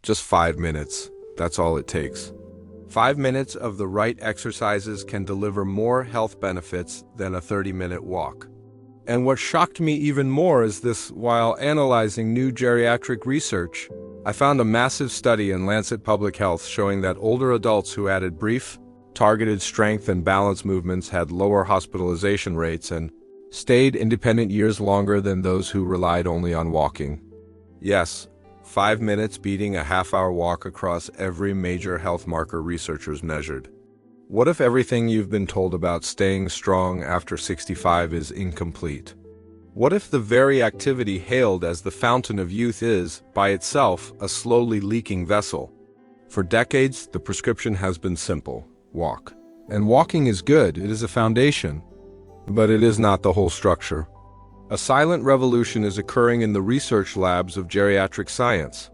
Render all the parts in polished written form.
Just 5 minutes. That's all it takes. 5 minutes of the right exercises can deliver more health benefits than a 30-minute walk. And what shocked me even more is this: while analyzing new geriatric research, I found a massive study in Lancet Public Health showing that older adults who added brief, targeted strength and balance movements had lower hospitalization rates and stayed independent years longer than those who relied only on walking. Yes, 5 minutes beating a half-hour walk across every major health marker researchers measured. What if everything you've been told about staying strong after 65 is incomplete? What if the very activity hailed as the fountain of youth is, by itself, a slowly leaking vessel? For decades, the prescription has been simple: walk. And walking is good, it is a foundation. But it is not the whole structure. A silent revolution is occurring in the research labs of geriatric science.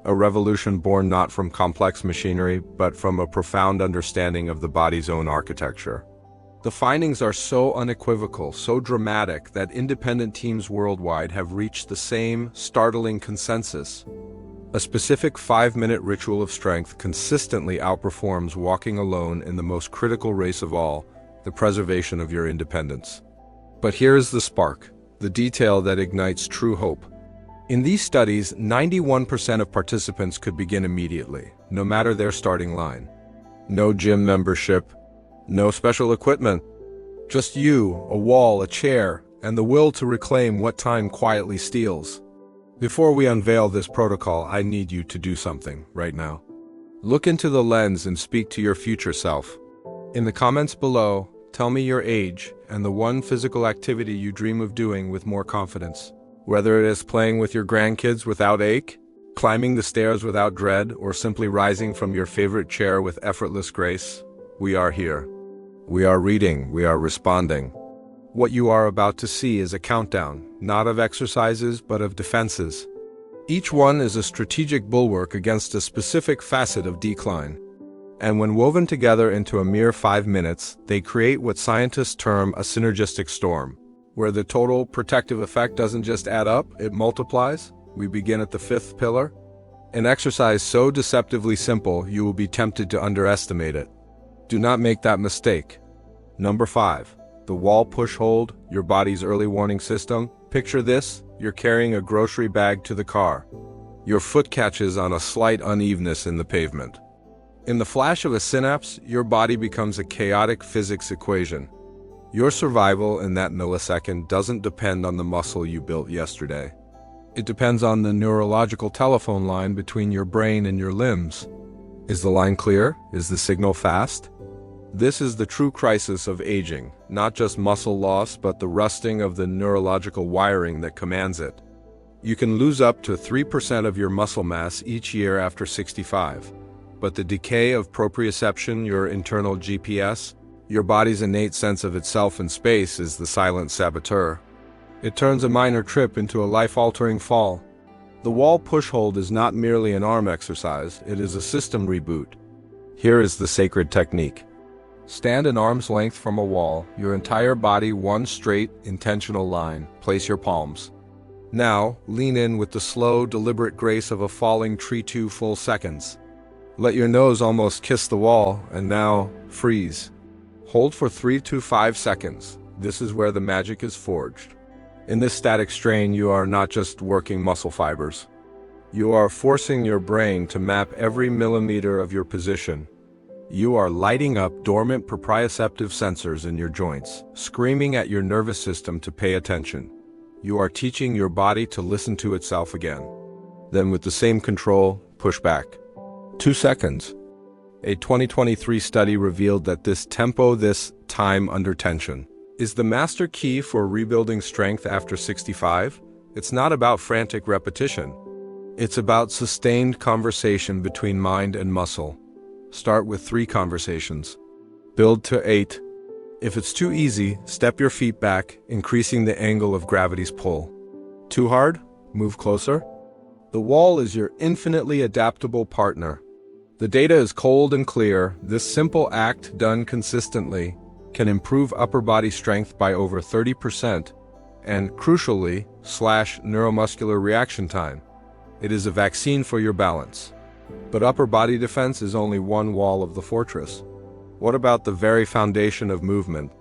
A revolution born not from complex machinery, but from a profound understanding of the body's own architecture. The findings are so unequivocal, so dramatic, that independent teams worldwide have reached the same startling consensus. A specific 5-minute ritual of strength consistently outperforms walking alone in the most critical race of all, the preservation of your independence. But here is the spark, the detail that ignites true hope. In these studies, 91% of participants could begin immediately, no matter their starting line. No gym membership, no special equipment. Just you, a wall, a chair, and the will to reclaim what time quietly steals. Before we unveil this protocol, I need you to do something right now. Look into the lens and speak to your future self. In the comments below, tell me your age and the one physical activity you dream of doing with more confidence. Whether it is playing with your grandkids without ache, climbing the stairs without dread, or simply rising from your favorite chair with effortless grace, we are here. We are reading, we are responding. What you are about to see is a countdown, not of exercises, but of defenses. Each one is a strategic bulwark against a specific facet of decline. And when woven together into a mere 5 minutes, they create what scientists term a synergistic storm, where the total protective effect doesn't just add up, it multiplies. We begin at the 5th pillar. An exercise so deceptively simple, you will be tempted to underestimate it. Do not make that mistake. Number 5. The wall push hold, your body's early warning system. Picture this: you're carrying a grocery bag to the car. Your foot catches on a slight unevenness in the pavement. In the flash of a synapse, your body becomes a chaotic physics equation. Your survival in that millisecond doesn't depend on the muscle you built yesterday. It depends on the neurological telephone line between your brain and your limbs. Is the line clear? Is the signal fast? This is the true crisis of aging, not just muscle loss, but the rusting of the neurological wiring that commands it. You can lose up to 3% of your muscle mass each year after 65, but the decay of proprioception, your internal GPS, your body's innate sense of itself in space, is the silent saboteur. It turns a minor trip into a life-altering fall. The wall push-hold is not merely an arm exercise, it is a system reboot. Here is the sacred technique. Stand an arm's length from a wall, your entire body one straight, intentional line. Place your palms. Now, lean in with the slow, deliberate grace of a falling tree. 2 full seconds. Let your nose almost kiss the wall, and now, freeze. Hold for 3 to 5 seconds. This is where the magic is forged. In this static strain, you are not just working muscle fibers. You are forcing your brain to map every millimeter of your position. You are lighting up dormant proprioceptive sensors in your joints, screaming at your nervous system to pay attention. You are teaching your body to listen to itself again. Then with the same control, push back. 2 seconds. A 2023 study revealed that this tempo, this time under tension, is the master key for rebuilding strength after 65. It's not about frantic repetition. It's about sustained conversation between mind and muscle. Start with 3 conversations. Build to 8. If it's too easy, step your feet back, increasing the angle of gravity's pull. Too hard? Move closer. The wall is your infinitely adaptable partner. The data is cold and clear. This simple act, done consistently, can improve upper body strength by over 30% and, crucially, slash neuromuscular reaction time. It is a vaccine for your balance. But upper body defense is only one wall of the fortress. What about the very foundation of movement,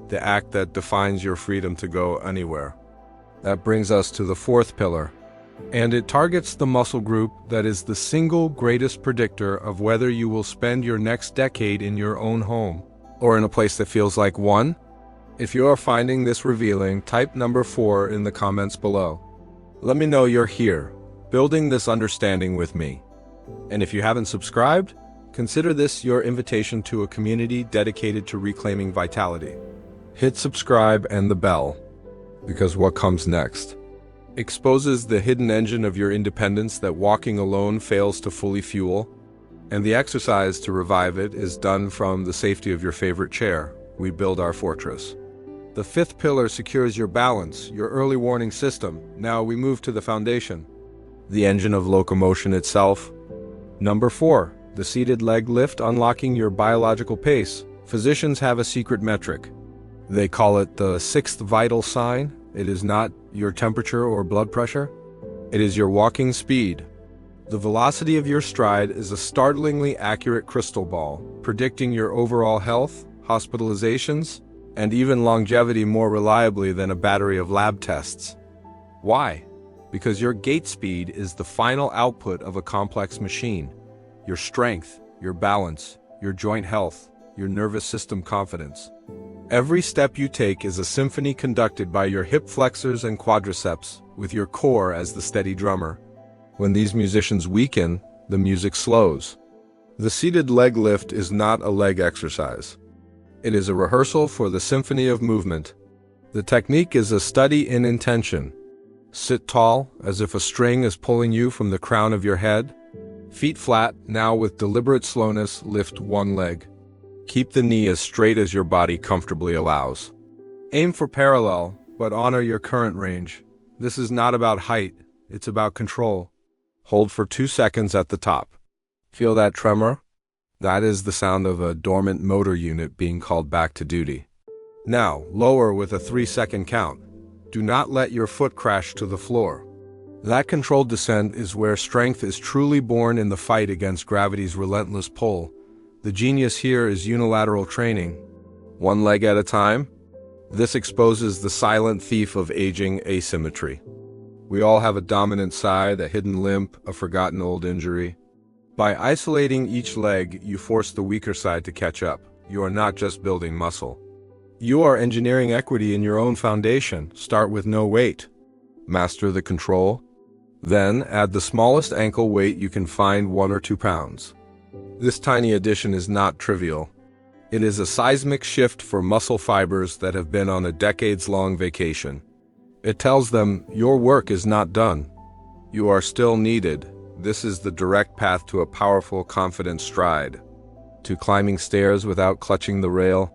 the act that defines your freedom to go anywhere? That brings us to the fourth pillar, and it targets the muscle group that is the single greatest predictor of whether you will spend your next decade in your own home or in a place that feels like one. If you are finding this revealing, type number 4 in the comments below. Let me know you're here, building this understanding with me. And if you haven't subscribed, consider this your invitation to a community dedicated to reclaiming vitality. Hit subscribe and the bell, because what comes next exposes the hidden engine of your independence that walking alone fails to fully fuel, and the exercise to revive it is done from the safety of your favorite chair. We build our fortress. The fifth pillar secures your balance, your early warning system. Now we move to the foundation, the engine of locomotion itself. Number 4, the seated leg lift, unlocking your biological pace. Physicians have a secret metric. They call it the sixth vital sign. It is not your temperature or blood pressure. It is your walking speed. The velocity of your stride is a startlingly accurate crystal ball, predicting your overall health, hospitalizations, and even longevity more reliably than a battery of lab tests. Why? Because your gait speed is the final output of a complex machine. Your strength, your balance, your joint health, your nervous system confidence. Every step you take is a symphony conducted by your hip flexors and quadriceps, with your core as the steady drummer. When these musicians weaken, the music slows. The seated leg lift is not a leg exercise. It is a rehearsal for the symphony of movement. The technique is a study in intention. Sit tall, as if a string is pulling you from the crown of your head. Feet flat, now with deliberate slowness, lift one leg. Keep the knee as straight as your body comfortably allows. Aim for parallel, but honor your current range. This is not about height, it's about control. Hold for 2 seconds at the top. Feel that tremor? That is the sound of a dormant motor unit being called back to duty. Now, lower with a 3-second count. Do not let your foot crash to the floor. That controlled descent is where strength is truly born in the fight against gravity's relentless pull. The genius here is unilateral training. One leg at a time. This exposes the silent thief of aging asymmetry. We all have a dominant side, a hidden limp, a forgotten old injury. By isolating each leg, you force the weaker side to catch up. You are not just building muscle. You are engineering equity in your own foundation. Start with no weight. Master the control. Then add the smallest ankle weight you can find, 1 or 2 pounds. This tiny addition is not trivial. It is a seismic shift for muscle fibers that have been on a decades-long vacation. It tells them your work is not done. You are still needed. This is the direct path to a powerful, confident stride, to climbing stairs without clutching the rail,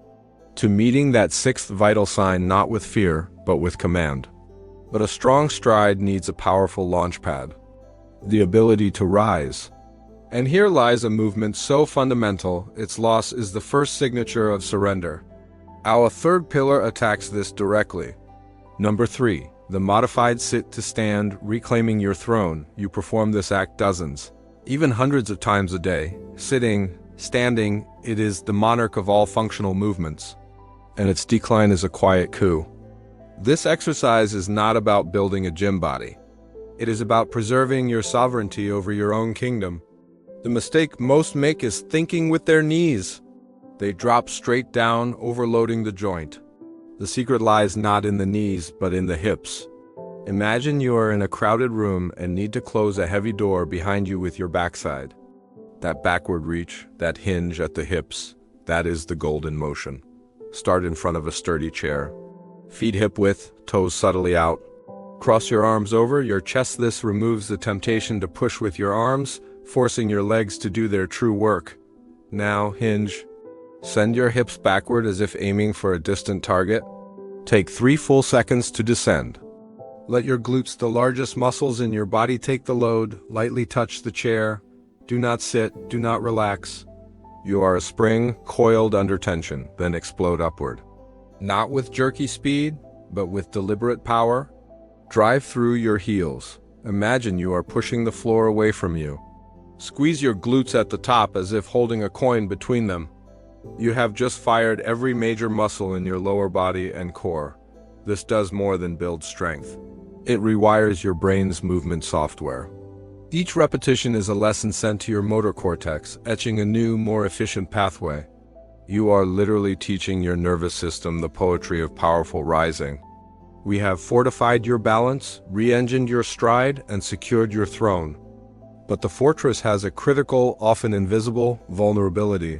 to meeting that sixth vital sign not with fear, but with command. But a strong stride needs a powerful launch pad, the ability to rise. And here lies a movement so fundamental, its loss is the first signature of surrender. Our third pillar attacks this directly. Number 3. The modified sit to stand, reclaiming your throne. You perform this act dozens, even hundreds of times a day. Sitting, standing, it is the monarch of all functional movements, and its decline is a quiet coup. This exercise is not about building a gym body. It is about preserving your sovereignty over your own kingdom. The mistake most make is thinking with their knees. They drop straight down, overloading the joint. The secret lies not in the knees, but in the hips. Imagine you are in a crowded room and need to close a heavy door behind you with your backside. That backward reach, that hinge at the hips, that is the golden motion. Start in front of a sturdy chair. Feet hip width, toes subtly out. Cross your arms over your chest. This removes the temptation to push with your arms, forcing your legs to do their true work. Now, hinge. Send your hips backward as if aiming for a distant target. Take 3 full seconds to descend. Let your glutes, the largest muscles in your body, take the load. Lightly touch the chair. Do not sit, do not relax. You are a spring coiled under tension, then explode upward. Not with jerky speed, but with deliberate power. Drive through your heels. Imagine you are pushing the floor away from you. Squeeze your glutes at the top as if holding a coin between them. You have just fired every major muscle in your lower body and core. This does more than build strength. It rewires your brain's movement software. Each repetition is a lesson sent to your motor cortex, etching a new, more efficient pathway. You are literally teaching your nervous system the poetry of powerful rising. We have fortified your balance, re-engined your stride, and secured your throne. But the fortress has a critical, often invisible, vulnerability.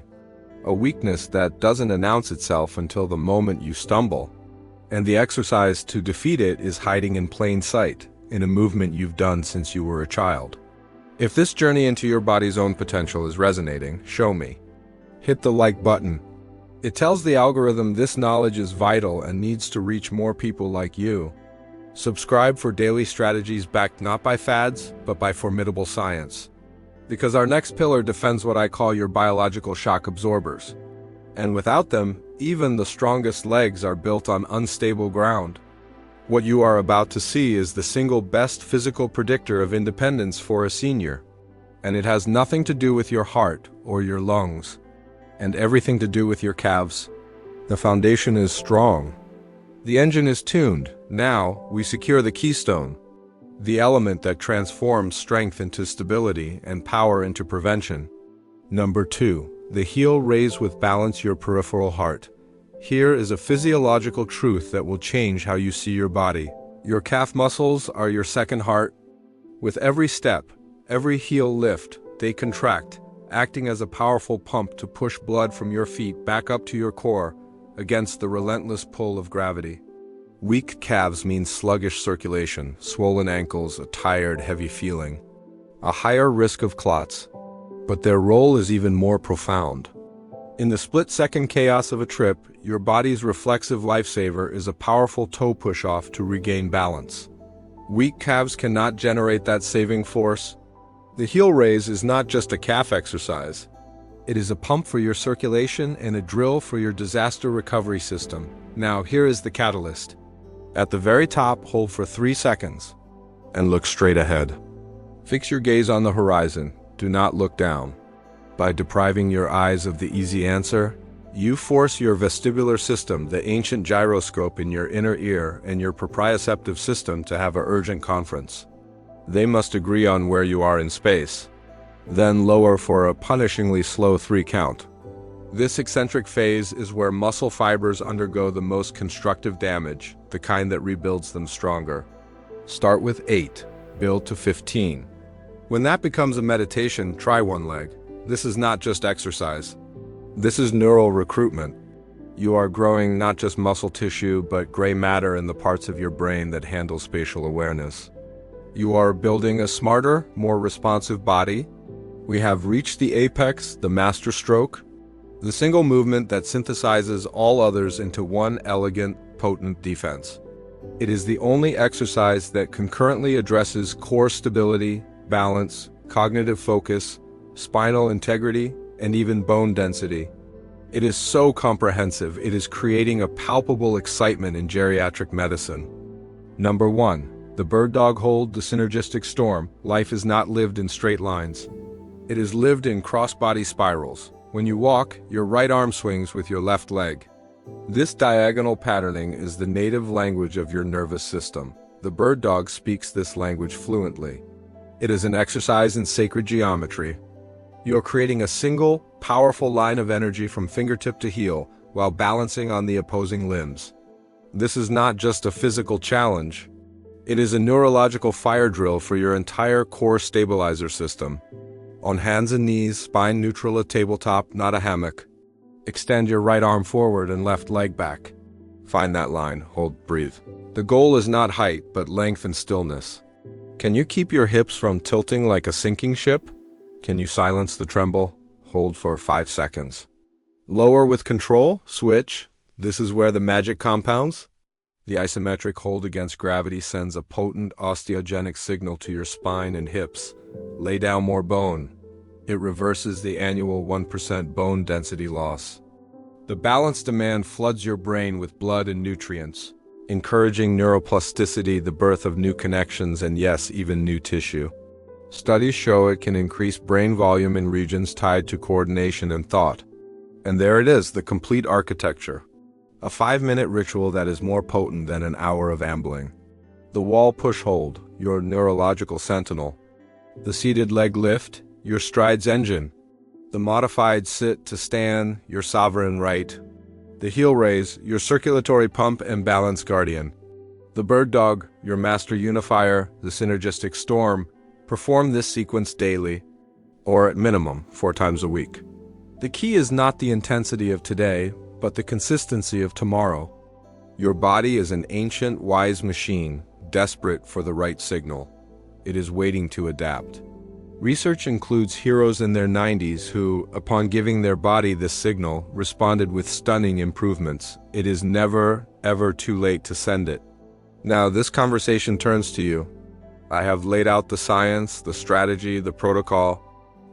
A weakness that doesn't announce itself until the moment you stumble. And the exercise to defeat it is hiding in plain sight, in a movement you've done since you were a child. If this journey into your body's own potential is resonating, show me. Hit the like button. It tells the algorithm this knowledge is vital and needs to reach more people like you. Subscribe for daily strategies backed not by fads, but by formidable science. Because our next pillar defends what I call your biological shock absorbers. And without them, even the strongest legs are built on unstable ground. What you are about to see is the single best physical predictor of independence for a senior. And it has nothing to do with your heart or your lungs, and everything to do with your calves. The foundation is strong. The engine is tuned. Now, we secure the keystone, the element that transforms strength into stability and power into prevention. Number 2, the heel raise with balance your peripheral heart. Here is a physiological truth that will change how you see your body. Your calf muscles are your second heart. With every step, every heel lift, they contract, acting as a powerful pump to push blood from your feet back up to your core, against the relentless pull of gravity. Weak calves mean sluggish circulation, swollen ankles, a tired, heavy feeling, a higher risk of clots. But their role is even more profound. In the split-second chaos of a trip, your body's reflexive lifesaver is a powerful toe push-off to regain balance. Weak calves cannot generate that saving force. The heel raise is not just a calf exercise. It is a pump for your circulation and a drill for your disaster recovery system. Now, here is the catalyst. At the very top, hold for 3 seconds and look straight ahead. Fix your gaze on the horizon. Do not look down. By depriving your eyes of the easy answer, you force your vestibular system, the ancient gyroscope in your inner ear, and your proprioceptive system to have an urgent conference. They must agree on where you are in space. Then lower for a punishingly slow 3 count. This eccentric phase is where muscle fibers undergo the most constructive damage, the kind that rebuilds them stronger. Start with 8, build to 15. When that becomes a meditation, try one leg. This is not just exercise. This is neural recruitment. You are growing not just muscle tissue, but gray matter in the parts of your brain that handle spatial awareness. You are building a smarter, more responsive body. We have reached the apex, the master stroke, the single movement that synthesizes all others into one elegant, potent defense. It is the only exercise that concurrently addresses core stability, balance, cognitive focus, spinal integrity, and even bone density. It is so comprehensive, it is creating a palpable excitement in geriatric medicine. Number 1, the bird dog hold, the synergistic storm. Life is not lived in straight lines. It is lived in cross-body spirals. When you walk, your right arm swings with your left leg. This diagonal patterning is the native language of your nervous system. The bird dog speaks this language fluently. It is an exercise in sacred geometry. You are creating a single, powerful line of energy from fingertip to heel while balancing on the opposing limbs. This is not just a physical challenge. It is a neurological fire drill for your entire core stabilizer system. On hands and knees, spine neutral, a tabletop, not a hammock. Extend your right arm forward and left leg back. Find that line, hold, breathe. The goal is not height, but length and stillness. Can you keep your hips from tilting like a sinking ship? Can you silence the tremble? Hold for 5 seconds. Lower with control, switch. This is where the magic compounds. The isometric hold against gravity sends a potent osteogenic signal to your spine and hips. Lay down more bone. It reverses the annual 1% bone density loss. The balance demand floods your brain with blood and nutrients, encouraging neuroplasticity, the birth of new connections, and yes, even new tissue. Studies show it can increase brain volume in regions tied to coordination and thought. And there it is, the complete architecture. A 5-minute ritual that is more potent than an hour of ambling. The wall push-hold, your neurological sentinel. The seated leg lift, your strides engine. The modified sit to stand, your sovereign right. The heel raise, your circulatory pump and balance guardian. The bird dog, your master unifier, the synergistic storm. Perform this sequence daily, or at minimum, 4 times a week. The key is not the intensity of today, but the consistency of tomorrow. Your body is an ancient, wise machine, desperate for the right signal. It is waiting to adapt. Research includes heroes in their 90s who, upon giving their body this signal, responded with stunning improvements. It is never, ever too late to send it. Now, this conversation turns to you. I have laid out the science, the strategy, the protocol,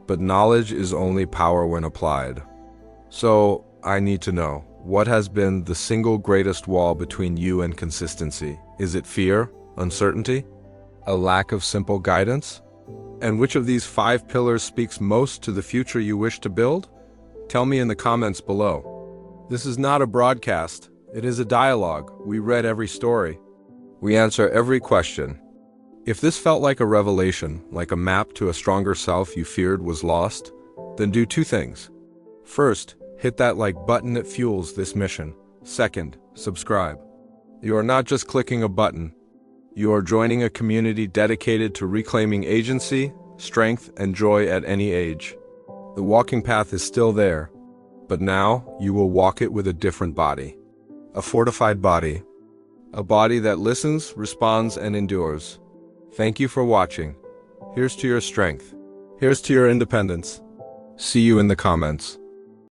but knowledge is only power when applied. So, I need to know, what has been the single greatest wall between you and consistency? Is it fear, uncertainty, a lack of simple guidance? And which of these 5 pillars speaks most to the future you wish to build? Tell me in the comments below. This is not a broadcast, it is a dialogue. We read every story. We answer every question. If this felt like a revelation, like a map to a stronger self you feared was lost, then do 2 things. First, hit that like button that fuels this mission. Second, subscribe. You are not just clicking a button. You are joining a community dedicated to reclaiming agency, strength, and joy at any age. The walking path is still there, but now you will walk it with a different body. A fortified body. A body that listens, responds, and endures. Thank you for watching. Here's to your strength. Here's to your independence. See you in the comments.